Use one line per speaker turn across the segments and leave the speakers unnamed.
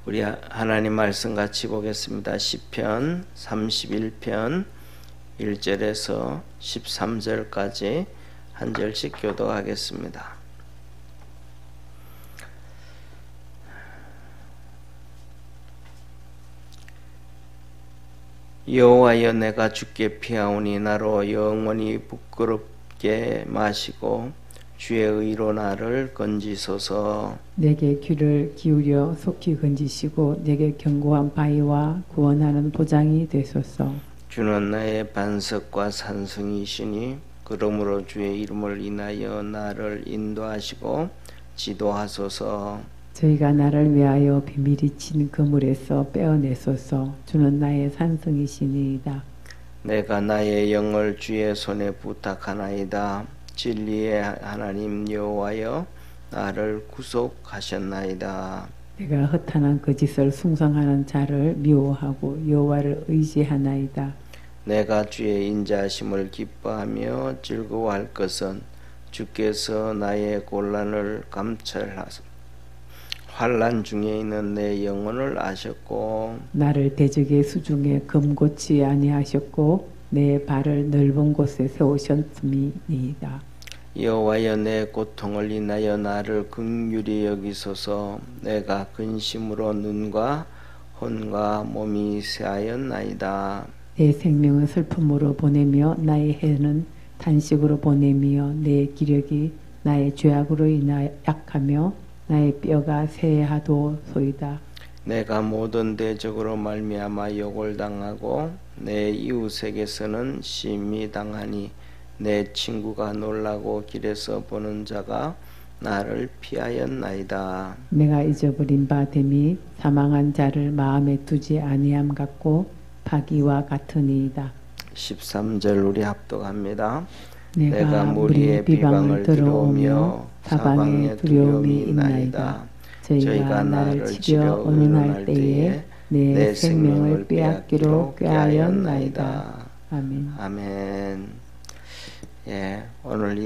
우리 하나님 말씀 같이 보겠습니다. 시편 31편 1절에서 13절까지 한 절씩 교독하겠습니다. 여호와여, 내가 주께 피하오니 나로 영원히 부끄럽게 마시고 주의 의로 나를 건지소서.
내게 귀를 기울여 속히 건지시고 내게 견고한 바위와 구원하는 보장이 되소서.
주는 나의 반석과 산성이시니 그러므로 주의 이름을 인하여 나를 인도하시고 지도하소서.
저희가 나를 위하여 비밀이 친 그물에서 빼어내소서. 주는 나의 산성이시니이다. 내가
나의 영을 주의 손에 부탁하나이다. 진리의 하나님 여호와여, 나를 구속하셨나이다.
내가 허탄한 거짓을 숭상하는 자를 미워하고 여호와를 의지하나이다.
내가 주의 인자하심을 기뻐하며 즐거워할 것은 주께서 나의 곤란을 감찰하사 환난 중에 있는 내 영혼을 아셨고
나를 대적의 수중에 검고치 아니하셨고 내 발을 넓은 곳에 세우셨음이니이다.
여호와여, 내 고통을 인하여 나를 긍휼히 여기소서. 내가 근심으로 눈과 혼과 몸이 쇠하였나이다.
내 생명을 슬픔으로 보내며 나의 해는 탄식으로 보내며 내 기력이 나의 죄악으로 인하여 약하며 나의 뼈가 쇠하도소이다.
내가 모든 대적으로 말미암아 욕을 당하고 내 이웃에게서는 심히 당하니 내 친구가 놀라고 길에서 보는 자가 나를 피하였나이다.
내가 잊어버린 바 됨이 사망한 자를 마음에 두지 아니함 같고 파기와 같으니이다.
13절 우리 합독합니다.
내가 무리의 비방을 들어오며 사방에 두려움이 있나이다. 저희가 나를 치려 의논할 때에 내 생명을 빼앗기로 꾀하였나이다. 아멘.
아멘. 예, 오늘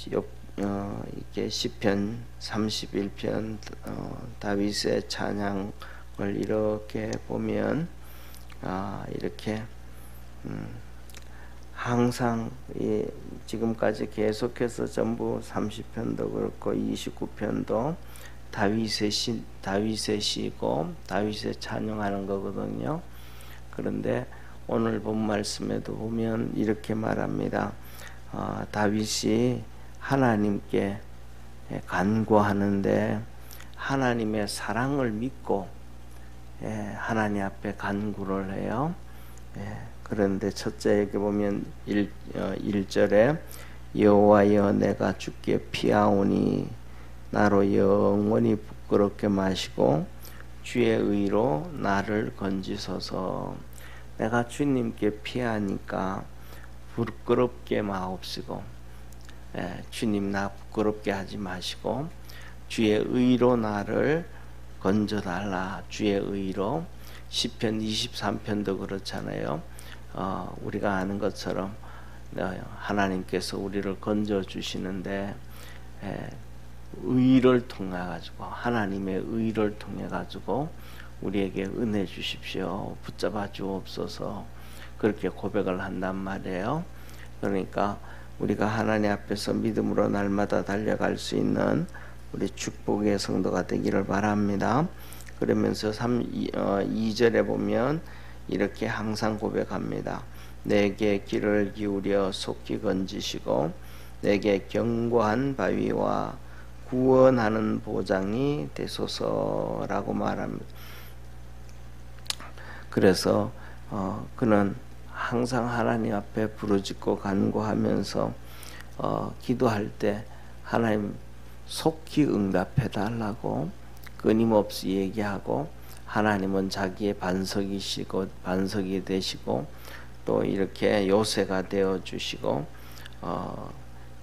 이렇게 시편 31편 다윗의 찬양을 이렇게 보면 이렇게 항상 지금까지 계속해서 전부 30편도 그렇고 29편도 다윗의 시고 다윗의 찬양하는 거거든요. 그런데 오늘 본 말씀에도 보면 이렇게 말합니다. 다윗이 하나님께 간구하는데 하나님의 사랑을 믿고 하나님 앞에 간구를 해요. 그런데 첫째 여기 보면 1절에 여호와여, 내가 주께 피하오니 나로 영원히 부끄럽게 마시고 주의 의로 나를 건지소서. 내가 주님께 피하니까 부끄럽게 마옵시고 주님 나 부끄럽게 하지 마시고 주의 의로 나를 건져달라. 주의 의로. 시편 23편도 그렇잖아요. 우리가 아는 것처럼 하나님께서 우리를 건져 주시는데 의를 통해 가지고 하나님의 의를 통해 가지고 우리에게 은혜 주십시오. 붙잡아 주옵소서. 그렇게 고백을 한단 말이에요. 그러니까 우리가 하나님 앞에서 믿음으로 날마다 달려갈 수 있는 우리 축복의 성도가 되기를 바랍니다. 그러면서 2절에 보면 이렇게 항상 고백합니다. 내게 귀를 기울여 속히 건지시고 내게 견고한 바위와 구원하는 보장이 되소서라고 말합니다. 그래서 그는 항상 하나님 앞에 부르짖고 간구하면서 기도할 때 하나님 속히 응답해 달라고 끊임없이 얘기하고 하나님은 자기의 반석이 되시고 또 이렇게 요새가 되어 주시고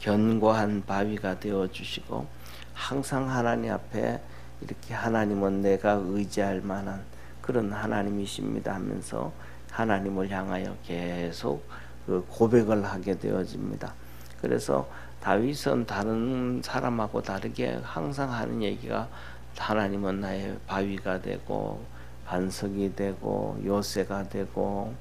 견고한 바위가 되어 주시고 항상 하나님 앞에 이렇게 하나님은 내가 의지할 만한 그런 하나님이십니다 하면서 하나님을 향하여 계속 그 고백을 하게 되어집니다. 그래서 다윗은 다른 사람하고 다르게 항상 하는 얘기가 하나님은 나의 바위가 되고 반석이 되고 요새가 되고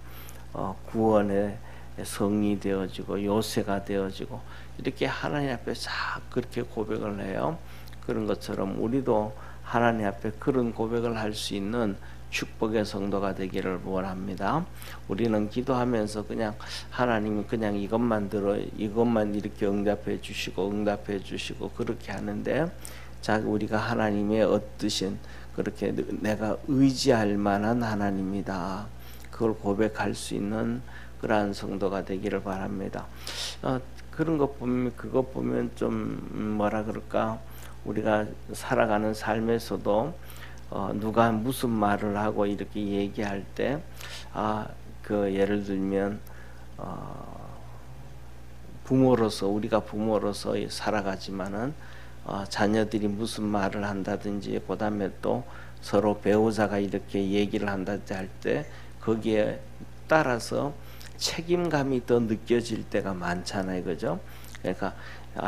구원의 성이 되어지고 요새가 되어지고 이렇게 하나님 앞에 싹 그렇게 고백을 해요. 그런 것처럼 우리도 하나님 앞에 그런 고백을 할 수 있는 축복의 성도가 되기를 원합니다. 우리는 기도하면서 그냥 하나님이 그냥 이것만 들어 이것만 이렇게 응답해 주시고 그렇게 하는데, 자, 우리가 하나님의 얻으신 그렇게 내가 의지할 만한 하나님이다, 그걸 고백할 수 있는 그러한 성도가 되기를 바랍니다. 그런 것 보면 그것 보면 좀 뭐라 그럴까, 우리가 살아가는 삶에서도 누가 무슨 말을 하고 이렇게 얘기할 때 그 예를 들면 우리가 부모로서 살아가지만은 자녀들이 무슨 말을 한다든지, 그다음에 또 서로 배우자가 이렇게 얘기를 한다든지 할 때 거기에 따라서 책임감이 더 느껴질 때가 많잖아요, 그죠? 그러니까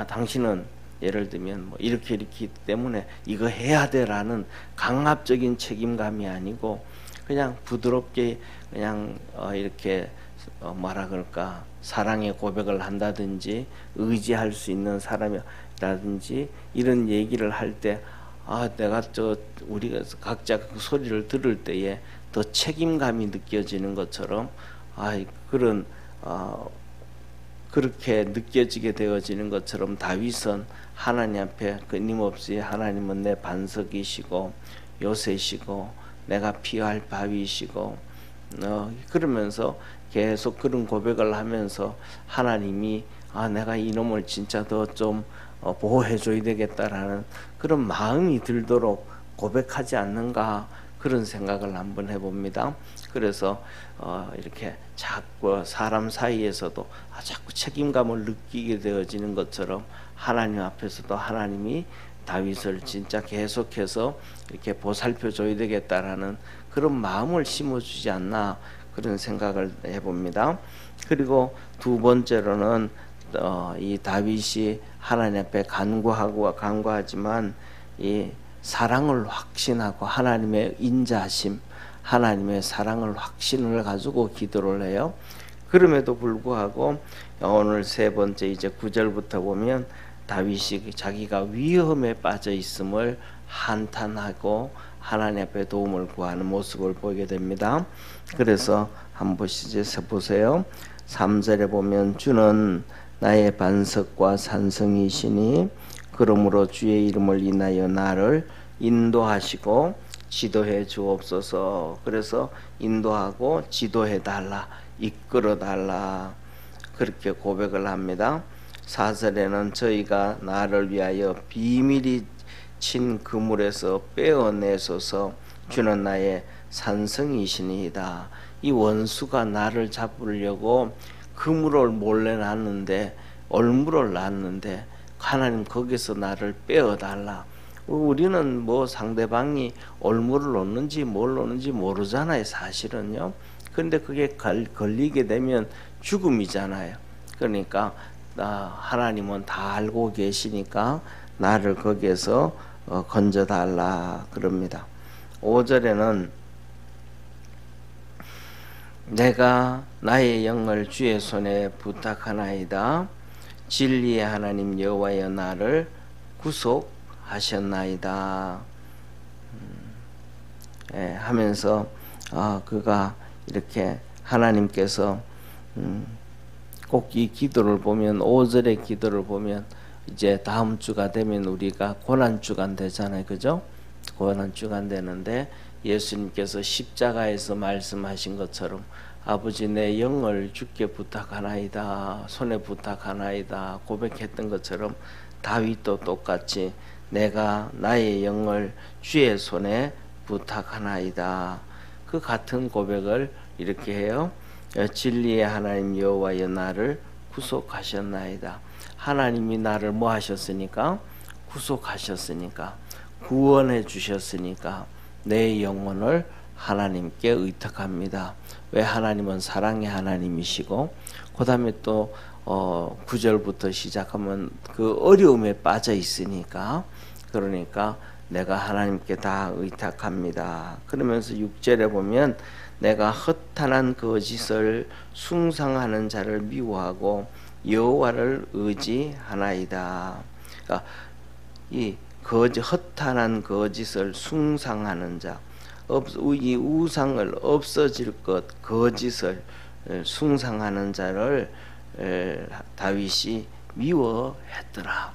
당신은 예를 들면 뭐 이렇기 때문에 이거 해야 돼라는 강압적인 책임감이 아니고 그냥 부드럽게 그냥 이렇게 뭐라 그럴까, 사랑의 고백을 한다든지 의지할 수 있는 사람이라든지 이런 얘기를 할 때 내가 우리가 각자 그 소리를 들을 때에 더 책임감이 느껴지는 것처럼 그런 그렇게 느껴지게 되어지는 것처럼 다윗은 하나님 앞에 끊임없이 하나님은 내 반석이시고 요새시고 내가 피할 바위시고 그러면서 계속 그런 고백을 하면서 하나님이 내가 이놈을 진짜 더 좀 보호해 줘야 되겠다라는 그런 마음이 들도록 고백하지 않는가, 그런 생각을 한번 해봅니다. 그래서 이렇게 자꾸 사람 사이에서도 자꾸 책임감을 느끼게 되어지는 것처럼 하나님 앞에서도 하나님이 다윗을 진짜 계속해서 이렇게 보살펴 줘야 되겠다라는 그런 마음을 심어주지 않나, 그런 생각을 해봅니다. 그리고 두 번째로는 이 다윗이 하나님 앞에 간구하지만 이 사랑을 확신하고 하나님의 인자하심, 하나님의 사랑을 확신을 가지고 기도를 해요. 그럼에도 불구하고 오늘 세 번째 이제 9절부터 보면 다윗이 자기가 위험에 빠져 있음을 한탄하고 하나님 앞에 도움을 구하는 모습을 보게 됩니다. 그래서 한번 보세요. 3절에 보면 주는 나의 반석과 산성이시니 그러므로 주의 이름을 인하여 나를 인도하시고 지도해 주옵소서. 그래서 인도하고 지도해 달라, 이끌어 달라, 그렇게 고백을 합니다. 4절에는 저희가 나를 위하여 비밀이 친 그물에서 빼어내소서. 주는 나의 산성이시니이다. 이 원수가 나를 잡으려고 그물을 몰래 놨는데, 얼물을 놨는데 하나님 거기서 나를 빼어달라. 우리는 뭐 상대방이 얼물을 놓는지 뭘 놓는지 모르잖아요, 사실은요. 그런데 그게 걸리게 되면 죽음이잖아요. 그러니까 하나님은 다 알고 계시니까 나를 거기에서 건져달라 그럽니다. 5절에는 내가 나의 영을 주의 손에 부탁하나이다. 진리의 하나님 여호와여 나를 구속하셨나이다. 하면서 그가 이렇게 하나님께서 꼭 이 기도를 보면 5절의 기도를 보면 이제 다음 주가 되면 우리가 고난주간 되잖아요, 그죠? 고난주간 되는데 예수님께서 십자가에서 말씀하신 것처럼 아버지 내 영을 주께 부탁하나이다, 손에 부탁하나이다 고백했던 것처럼 다윗도 똑같이 내가 나의 영을 주의 손에 부탁하나이다, 그 같은 고백을 이렇게 해요. 진리의 하나님 여호와여 나를 구속하셨나이다. 하나님이 나를 뭐 하셨으니까? 구속하셨으니까, 구원해 주셨으니까 내 영혼을 하나님께 의탁합니다. 왜? 하나님은 사랑의 하나님이시고, 그 다음에 또 9절부터 시작하면 그 어려움에 빠져 있으니까, 그러니까 내가 하나님께 다 의탁합니다. 그러면서 6절에 보면 내가 허탄한 거짓을 숭상하는 자를 미워하고 여호와를 의지하나이다. 그러니까 이 허탄한 거짓을 숭상하는 자, 이 우상을 없어질 것 거짓을 숭상하는 자를 다윗이 미워했더라.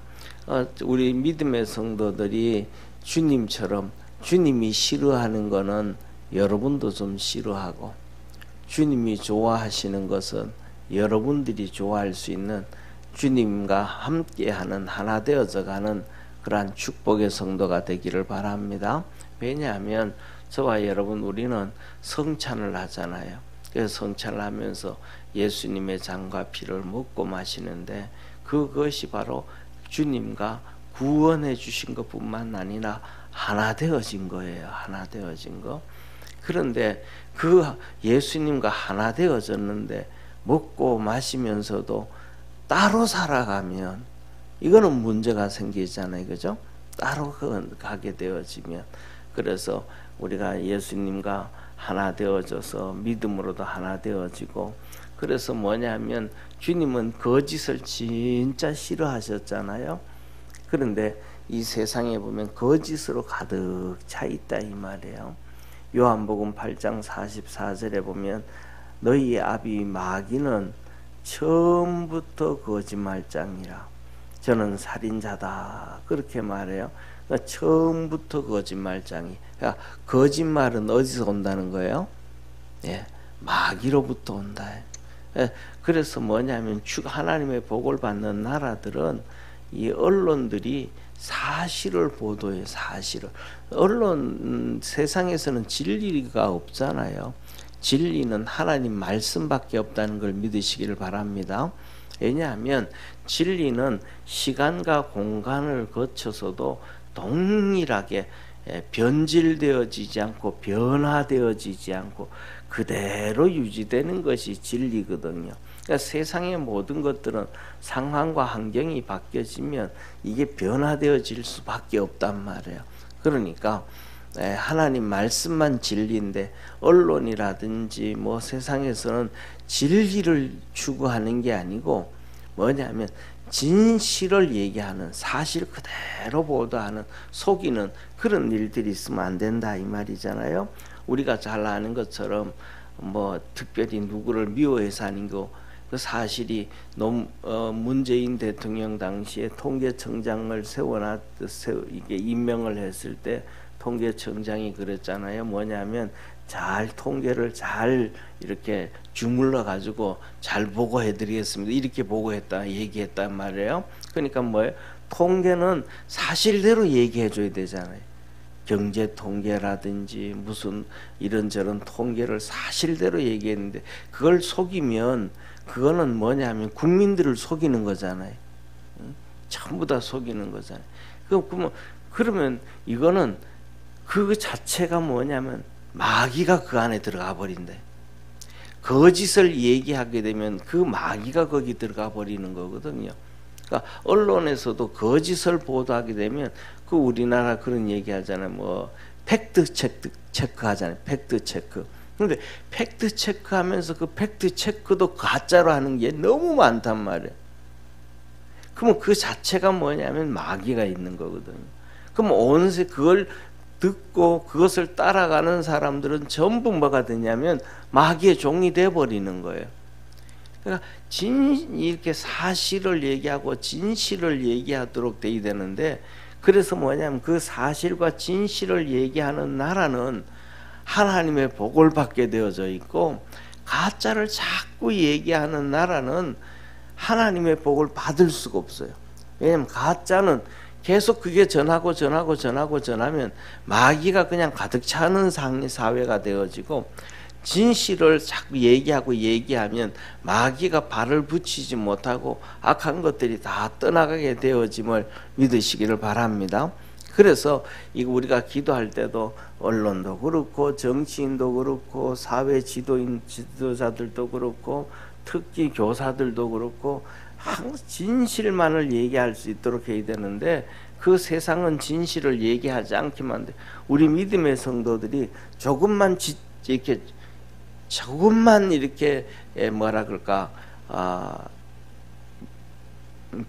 우리 믿음의 성도들이 주님처럼 주님이 싫어하는 것은 여러분도 좀 싫어하고, 주님이 좋아하시는 것은 여러분들이 좋아할 수 있는 주님과 함께하는 하나 되어져 가는 그러한 축복의 성도가 되기를 바랍니다. 왜냐하면 저와 여러분 우리는 성찬을 하잖아요. 그래서 성찬을 하면서 예수님의 장과 피를 먹고 마시는데 그것이 바로 주님과 구원해 주신 것뿐만 아니라 하나 되어진 거예요. 하나 되어진 거. 그런데 그 예수님과 하나 되어졌는데 먹고 마시면서도 따로 살아가면 이거는 문제가 생기잖아요. 그죠? 따로 가게 되어지면. 그래서 우리가 예수님과 하나 되어져서 믿음으로도 하나 되어지고, 그래서 뭐냐면 주님은 거짓을 진짜 싫어하셨잖아요. 그런데 이 세상에 보면 거짓으로 가득 차 있다 이 말이에요. 요한복음 8장 44절에 보면 너희 아비 마귀는 처음부터 거짓말장이라 저는 살인자다 그렇게 말해요. 그러니까 처음부터 거짓말장이. 그러니까 거짓말은 어디서 온다는 거예요? 예, 마귀로부터 온다. 예, 그래서 뭐냐면 하나님의 복을 받는 나라들은 이 언론들이 사실을 보도해. 사실을. 언론 세상에서는 진리가 없잖아요. 진리는 하나님 말씀밖에 없다는 걸 믿으시기를 바랍니다. 왜냐하면 진리는 시간과 공간을 거쳐서도 동일하게 변질되어지지 않고 변화되어지지 않고 그대로 유지되는 것이 진리거든요. 그러니까 세상의 모든 것들은 상황과 환경이 바뀌어지면 이게 변화되어질 수밖에 없단 말이에요. 그러니까 하나님 말씀만 진리인데 언론이라든지 뭐 세상에서는 진리를 추구하는 게 아니고 뭐냐면 진실을 얘기하는, 사실 그대로 보도하는, 속이는 그런 일들이 있으면 안 된다 이 말이잖아요. 우리가 잘 아는 것처럼 뭐 특별히 누구를 미워해서 아닌 거, 그 사실이 문재인 대통령 당시에 통계청장을 이게 임명을 했을 때 통계청장이 그랬잖아요. 뭐냐면 잘 통계를 잘 이렇게 주물러 가지고 잘 보고해 드리겠습니다. 이렇게 보고했다 얘기했단 말이에요. 그러니까 뭐예요? 통계는 사실대로 얘기해 줘야 되잖아요. 경제 통계라든지 무슨 이런저런 통계를 사실대로 얘기했는데 그걸 속이면 그거는 뭐냐면 국민들을 속이는 거잖아요. 전부 다 속이는 거잖아요. 그러면 이거는 그 자체가 뭐냐면 마귀가 그 안에 들어가 버린대. 거짓을 얘기하게 되면 그 마귀가 거기 들어가 버리는 거거든요. 그러니까 언론에서도 거짓을 보도하게 되면 그 우리나라 그런 얘기 하잖아요. 뭐 팩트 체크 하잖아요. 팩트 체크. 근데 팩트 체크하면서 그 팩트 체크도 가짜로 하는 게 너무 많단 말이에요. 그러면 그 자체가 뭐냐면 마귀가 있는 거거든요. 그럼 온세 그걸 듣고 그것을 따라가는 사람들은 전부 뭐가 되냐면 마귀의 종이 돼버리는 거예요. 그러니까 이렇게 사실을 얘기하고 진실을 얘기하도록 돼야 되는데, 그래서 뭐냐면 그 사실과 진실을 얘기하는 나라는 하나님의 복을 받게 되어져 있고, 가짜를 자꾸 얘기하는 나라는 하나님의 복을 받을 수가 없어요. 왜냐하면 가짜는 계속 그게 전하면 마귀가 그냥 가득 차는 사회가 되어지고, 진실을 자꾸 얘기하면 마귀가 발을 붙이지 못하고 악한 것들이 다 떠나가게 되어짐을 믿으시기를 바랍니다. 그래서 이거 우리가 기도할 때도 언론도 그렇고 정치인도 그렇고 사회 지도자들도 그렇고 특히 교사들도 그렇고 항상 진실만을 얘기할 수 있도록 해야 되는데, 그 세상은 진실을 얘기하지 않기만 돼. 우리 믿음의 성도들이 조금만 이렇게 뭐라 그럴까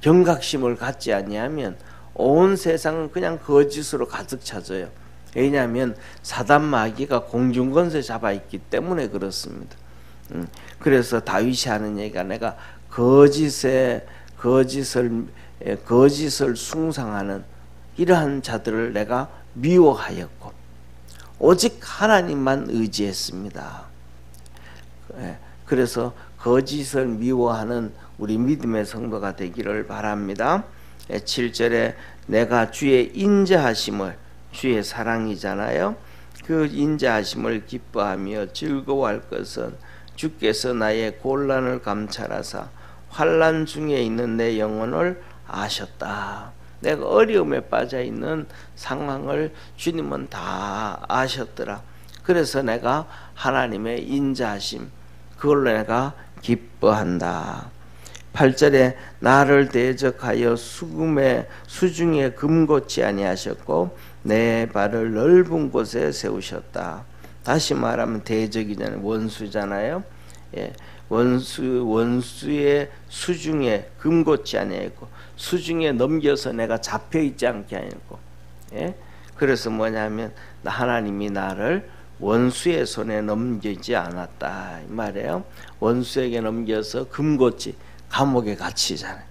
경각심을 갖지 아니하면 온 세상은 그냥 거짓으로 가득 차져요. 왜냐하면 사단 마귀가 공중권세 잡아 있기 때문에 그렇습니다. 그래서 다윗이 하는 얘기가 내가 거짓을 숭상하는 이러한 자들을 내가 미워하였고 오직 하나님만 의지했습니다. 그래서 거짓을 미워하는 우리 믿음의 성도가 되기를 바랍니다. 7절에 내가 주의 인자하심을, 주의 사랑이잖아요. 그 인자하심을 기뻐하며 즐거워할 것은 주께서 나의 곤란을 감찰하사 환난 중에 있는 내 영혼을 아셨다. 내가 어려움에 빠져 있는 상황을 주님은 다 아셨더라. 그래서 내가 하나님의 인자하심, 그걸로 내가 기뻐한다. 8절에 나를 대적하여 수중에 금고치 아니하셨고 내 발을 넓은 곳에 세우셨다. 다시 말하면 대적이잖아요. 원수잖아요. 예. 원수의 수중에 금고치 아니하였고 수중에 넘겨서 내가 잡혀 있지 않게 하였고. 예. 그래서 뭐냐면 하나님이 나를 원수의 손에 넘기지 않았다 이 말이에요. 원수에게 넘겨서 금고치, 감옥에 갇히잖아요.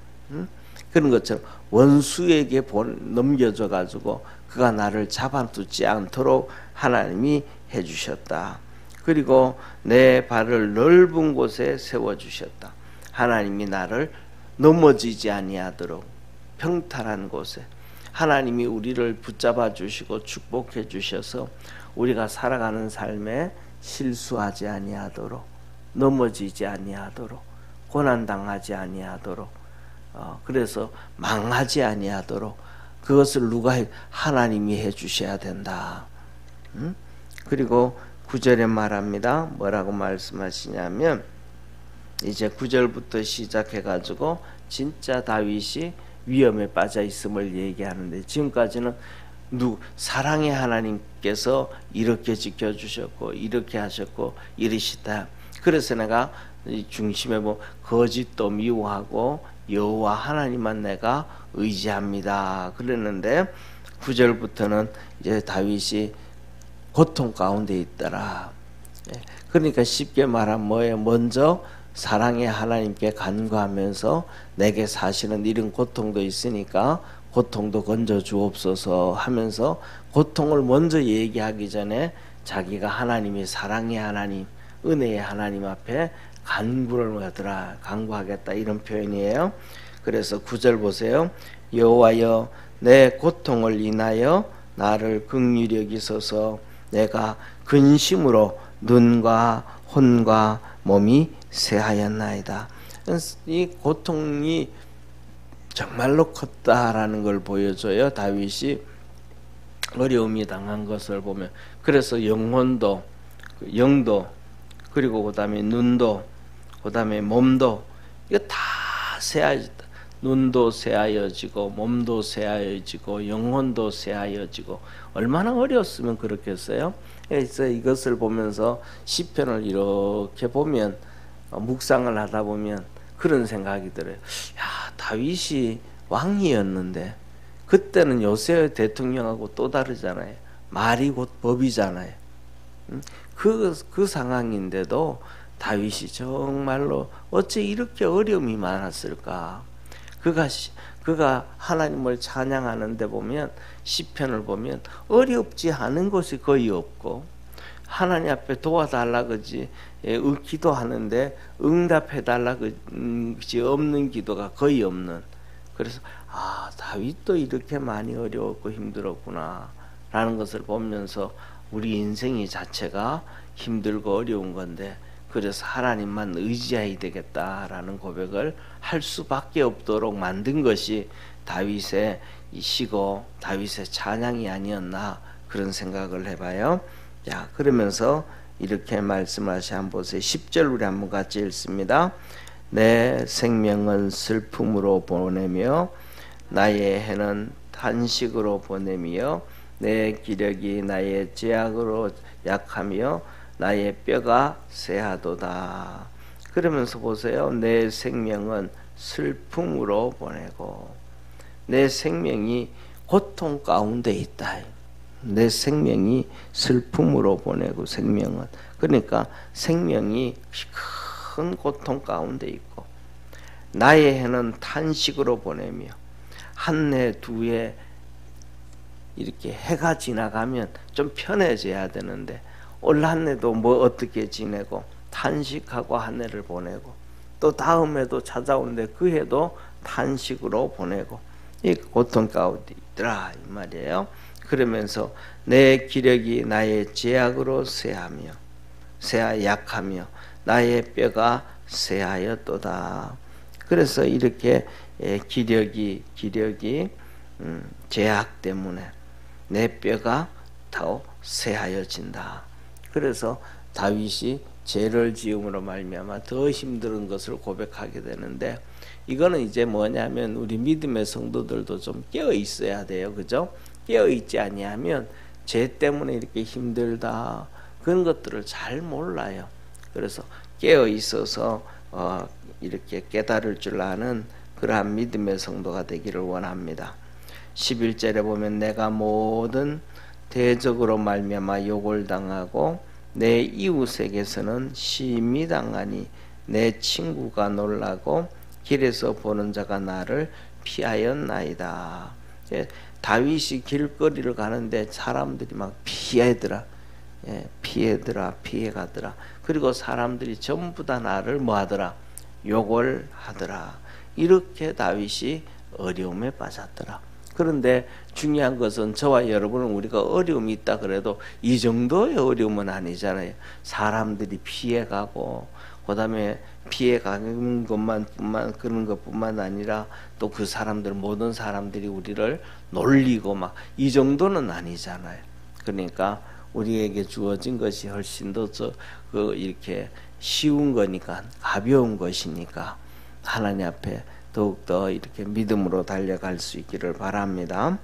그런 것처럼 원수에게 넘겨져 가지고 그가 나를 잡아두지 않도록 하나님이 해주셨다. 그리고 내 발을 넓은 곳에 세워주셨다. 하나님이 나를 넘어지지 아니하도록 평탄한 곳에 하나님이 우리를 붙잡아 주시고 축복해 주셔서 우리가 살아가는 삶에 실수하지 아니하도록, 넘어지지 아니하도록, 고난당하지 아니하도록, 그래서 망하지 아니하도록 그것을 하나님이 해주셔야 된다. 그리고 9절에 말합니다. 뭐라고 말씀하시냐면 이제 9절부터 시작해가지고 진짜 다윗이 위험에 빠져 있음을 얘기하는데, 지금까지는 사랑의 하나님께서 이렇게 지켜주셨고 이렇게 하셨고 이러시다. 그래서 내가 중심에 거짓도 미워하고 여호와 하나님만 내가 의지합니다 그랬는데 9절부터는 이제 다윗이 고통 가운데 있더라. 그러니까 쉽게 말하면 뭐예요? 먼저 사랑의 하나님께 간구하면서 내게 사실은 이런 고통도 있으니까 고통도 건져 주옵소서 하면서 고통을 먼저 얘기하기 전에 자기가 하나님이 사랑의 하나님, 은혜의 하나님 앞에 간구를 하더라. 간구하겠다 이런 표현이에요. 그래서 9절 보세요. 여호와여 내 고통을 인하여 나를 긍휼히 여기소서. 내가 근심으로 눈과 혼과 몸이 쇠하였나이다. 이 고통이 정말로 컸다라는 걸 보여줘요. 다윗이 어려움이 당한 것을 보면. 그래서 영혼도, 영도, 그리고 그 다음에 눈도, 그 다음에 몸도 이거 다 쇠하였다. 눈도 쇠하여지고 몸도 쇠하여지고 영혼도 쇠하여지고 얼마나 어려웠으면 그렇겠어요. 그래서 이것을 보면서 시편을 이렇게 보면 묵상을 하다 보면 그런 생각이 들어요. 야, 다윗이 왕이었는데 그때는 요새 대통령하고 또 다르잖아요. 말이 곧 법이잖아요. 그 상황인데도 다윗이 정말로 어째 이렇게 어려움이 많았을까? 그가 하나님을 찬양하는데 보면 시편을 보면 어렵지 않은 것이 거의 없고 하나님 앞에 도와달라 그지 기도하는데 응답해달라 그지 없는 기도가 거의 없는. 그래서 다윗도 이렇게 많이 어려웠고 힘들었구나 라는 것을 보면서 우리 인생이 자체가 힘들고 어려운 건데 그래서 하나님만 의지해야 되겠다라는 고백을 할 수밖에 없도록 만든 것이 다윗의 시고 다윗의 찬양이 아니었나 그런 생각을 해봐요. 자, 그러면서 이렇게 말씀하시 한번 보세요. 10절 우리 한번 같이 읽습니다. 내 생명은 슬픔으로 보내며 나의 해는 탄식으로 보내며 내 기력이 나의 제약으로 약하며 나의 뼈가 쇠하도다. 그러면서 보세요. 내 생명은 슬픔으로 보내고 내 생명이 고통 가운데 있다. 내 생명이 슬픔으로 보내고 생명은 그러니까 생명이 큰 고통 가운데 있고 나의 해는 탄식으로 보내며 한 해 두 해 이렇게 해가 지나가면 좀 편해져야 되는데 올 한 해도 뭐 어떻게 지내고 탄식하고 한 해를 보내고 또 다음 해도 찾아오는데 그 해도 탄식으로 보내고 이 고통 가운데 있더라 이 말이에요. 그러면서 내 기력이 나의 제약으로 약하며 나의 뼈가 쇠하였도다. 그래서 이렇게 기력이 제약 때문에 내 뼈가 더 쇠하여진다. 그래서 다윗이 죄를 지음으로 말미암아 더 힘든 것을 고백하게 되는데 이거는 이제 뭐냐면 우리 믿음의 성도들도 좀 깨어 있어야 돼요. 그죠? 깨어 있지 아니하면 죄 때문에 이렇게 힘들다 그런 것들을 잘 몰라요. 그래서 깨어 있어서 이렇게 깨달을 줄 아는 그러한 믿음의 성도가 되기를 원합니다. 11절에 보면 내가 모든 대적으로 말미암아 욕을 당하고 내 이웃에게서는 심히 당하니 내 친구가 놀라고 길에서 보는 자가 나를 피하였나이다. 다윗이 길거리를 가는데 사람들이 막 피해가더라. 그리고 사람들이 전부 다 나를 뭐하더라? 욕을 하더라. 이렇게 다윗이 어려움에 빠졌더라. 그런데 중요한 것은 저와 여러분은 우리가 어려움이 있다 그래도 이 정도의 어려움은 아니잖아요. 사람들이 피해가고 그다음에 피해가는 그런 것뿐만 아니라 또 그 사람들 모든 사람들이 우리를 놀리고 막 이 정도는 아니잖아요. 그러니까 우리에게 주어진 것이 훨씬 더 이렇게 쉬운 거니까 가벼운 것이니까 하나님 앞에 더욱더 이렇게 믿음으로 달려갈 수 있기를 바랍니다.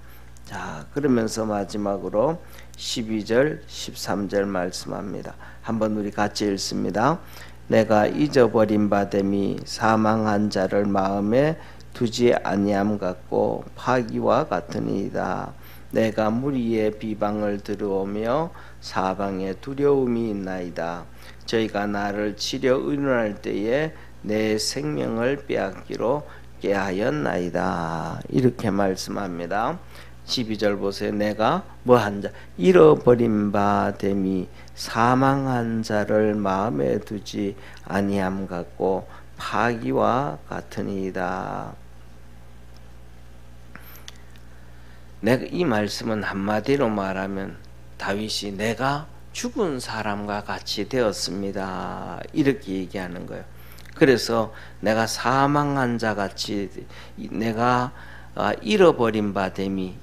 자, 그러면서 마지막으로 12절, 13절 말씀합니다. 한번 우리 같이 읽습니다. 내가 잊어버린 바 됨이 사망한 자를 마음에 두지 아니함 같고 파기와 같으니이다. 내가 무리의 비방을 들어오며 사방에 두려움이 있나이다. 저희가 나를 치려 의논할 때에 내 생명을 빼앗기로 깨하였나이다. 이렇게 말씀합니다. 12절 보세요. 내가 뭐한 자 잃어버린 바 됨이 사망한 자를 마음에 두지 아니함 같고 파기와 같으니이다. 내가 이 말씀은 한마디로 말하면 다윗이 내가 죽은 사람과 같이 되었습니다. 이렇게 얘기하는 거예요. 그래서 내가 사망한 자 같이 내가 잃어버린 바 됨이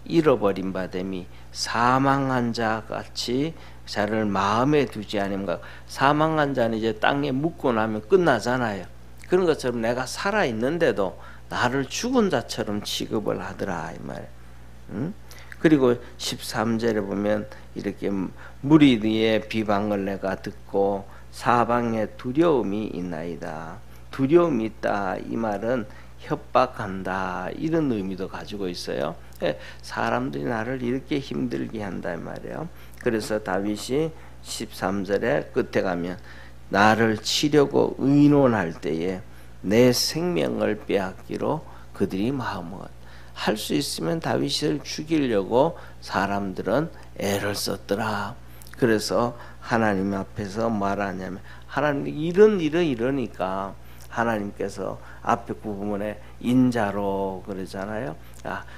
사망한 자 같이 자를 마음에 두지 않음과 사망한 자는 이제 땅에 묻고 나면 끝나잖아요. 그런 것처럼 내가 살아 있는데도 나를 죽은 자처럼 취급을 하더라 이 말. 그리고 13절에 보면 이렇게 무리의 비방을 내가 듣고 사방에 두려움이 있나이다. 두려움이 있다 이 말은 협박한다 이런 의미도 가지고 있어요. 사람들이 나를 이렇게 힘들게 한다 이 말이에요. 그래서 다윗이 13절에 끝에 가면 나를 치려고 의논할 때에 내 생명을 빼앗기로 그들이 마음을 할 수 있으면 다윗을 죽이려고 사람들은 애를 썼더라. 그래서 하나님 앞에서 말하냐면 하나님 이런 일을 이러니까 하나님께서 앞에 부분에 인자로 그러잖아요.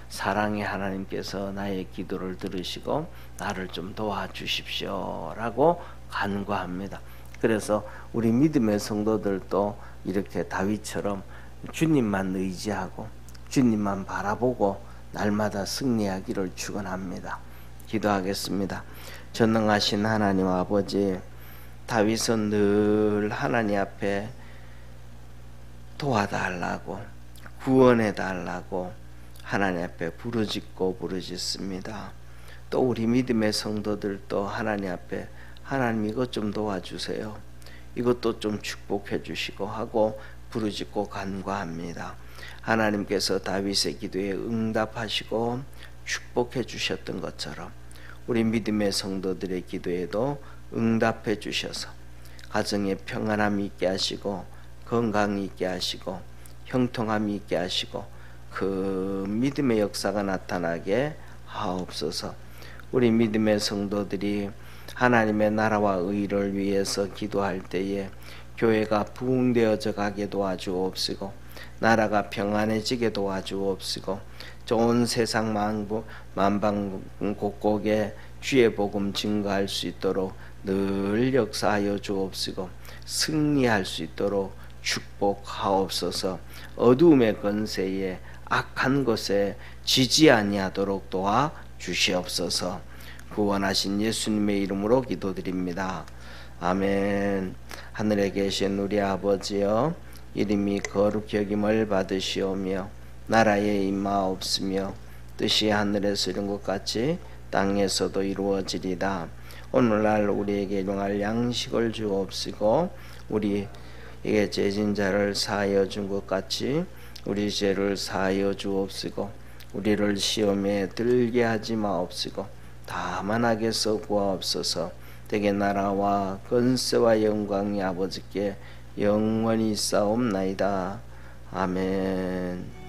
사랑의 하나님께서 나의 기도를 들으시고 나를 좀 도와주십시오 라고 간구합니다. 그래서 우리 믿음의 성도들도 이렇게 다윗처럼 주님만 의지하고 주님만 바라보고 날마다 승리하기를 축원합니다. 기도하겠습니다. 전능하신 하나님 아버지, 다윗은 늘 하나님 앞에 도와달라고 구원해달라고 하나님 앞에 부르짖습니다. 또 우리 믿음의 성도들도 하나님 앞에 하나님 이것 좀 도와주세요. 이것도 좀 축복해 주시고 하고 부르짖고 간구합니다. 하나님께서 다윗의 기도에 응답하시고 축복해 주셨던 것처럼 우리 믿음의 성도들의 기도에도 응답해 주셔서 가정에 평안함이 있게 하시고 건강이 있게 하시고 형통함이 있게 하시고 그 믿음의 역사가 나타나게 하옵소서. 우리 믿음의 성도들이 하나님의 나라와 의를 위해서 기도할 때에 교회가 부흥되어져 가게 도와주옵시고 나라가 평안해지게 도와주옵시고 좋은 세상 만방곡곡에 주의 복음 증거할 수 있도록 늘 역사하여 주옵시고 승리할 수 있도록 축복하옵소서. 어두움의 권세에 악한 것에 지지 아니하도록 도와 주시옵소서. 구원하신 예수님의 이름으로 기도드립니다. 아멘. 하늘에 계신 우리 아버지여, 이름이 거룩히 여김을 받으시오며 나라에 임하옵시며 뜻이 하늘에서 이룬 것 같이 땅에서도 이루어지리다. 오늘날 우리에게 일용할 양식을 주옵시고 우리에게 죄진 자를 사하여 준 것 같이 우리 죄를 사하여 주옵시고 우리를 시험에 들게 하지 마옵시고 다만 악에서 구하옵소서. 대개 나라와 권세와 영광이 아버지께 영원히 있사옵나이다. 아멘.